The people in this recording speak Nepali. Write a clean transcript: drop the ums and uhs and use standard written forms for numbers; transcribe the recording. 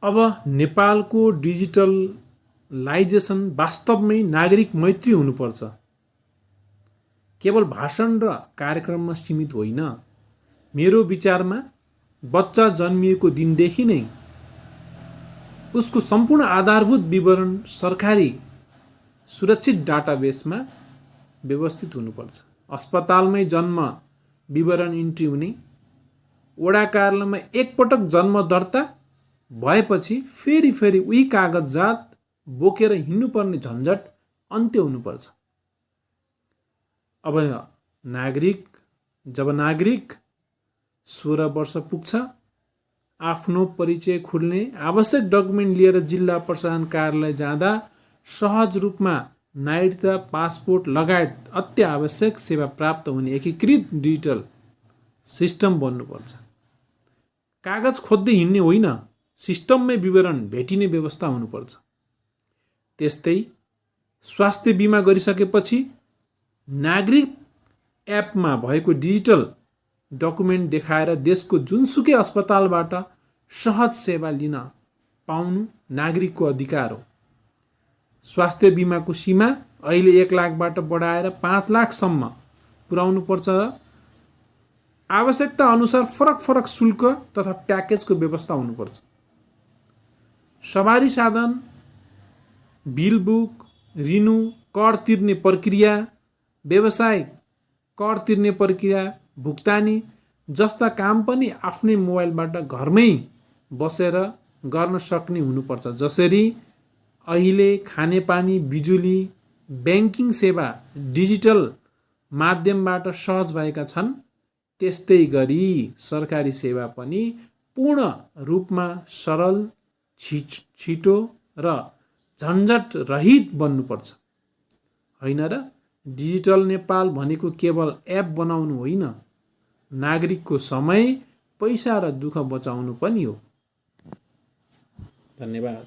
अब नेपालको डिजिटलाइजेसन वास्तवमै नागरिक मैत्री हुनुपर्छ। केवल भाषण र कार्यक्रममा सीमित होइन। मेरो विचारमा बच्चा जन्मिएको दिनदेखि नै उसको सम्पूर्ण आधारभूत विवरण सरकारी सुरक्षित डाटाबेसमा व्यवस्थित हुनुपर्छ। अस्पतालमै जन्म विवरण इन्ट्री हुने, वडा कार्यालयमा एकपटक जन्म दर्ता भएपछि फेरि उही कागजात बोकेर हिँड्नुपर्ने झन्झट अन्त्य हुनुपर्छ। अब जब नागरिक 16 वर्ष पुग्छ, आफ्नो परिचय खुल्ने आवश्यक डकुमेन्ट लिएर जिल्ला प्रशासन कार्यालय जाँदा सहज रूपमा नागरिकता पासपोर्ट लगायत अत्यावश्यक सेवा प्राप्त हुने एकीकृत डिजिटल सिस्टम बन्नुपर्छ। कागज खोज्दै हिँड्ने होइन, सिस्टममै विवरण भेटिने व्यवस्था हुनुपर्छ। त्यस्तै स्वास्थ्य बिमा गरिसकेपछि नागरिक एपमा भएको डिजिटल डकुमेन्ट देखाएर देशको जुनसुकै अस्पतालबाट सहज सेवा लिन पाउनु नागरिकको अधिकार हो। स्वास्थ्य बिमाको सीमा अहिले 1 लाखबाट बढाएर 5 लाखसम्म पुर्याउनु पर्छ। आवश्यकता अनुसार फरक शुल्क तथा प्याकेजको व्यवस्था हुनुपर्छ। सवारी साधन, बिल बुक, रिन्यु, कर तिर्ने प्रक्रिया, व्यवसायिक कर तिर्ने प्रक्रिया, भुक्तानी जस्ता काम पनि आफ्नै मोबाइलबाट घरमै बसेर गर्न सक्ने हुनुपर्छ। जसरी अहिले खानेपानी, बिजुली, ब्याङ्किङ सेवा डिजिटल माध्यमबाट सहज भएका छन्, त्यस्तै गरी सरकारी सेवा पनि पूर्ण रूपमा सरल, छिटो र झन्झट रहित बन्नुपर्छ। होइन र? डिजिटल नेपाल भनेको केवल एप बनाउनु होइन, नागरिकको समय, पैसा र दुःख बचाउनु पनि हो। धन्यवाद।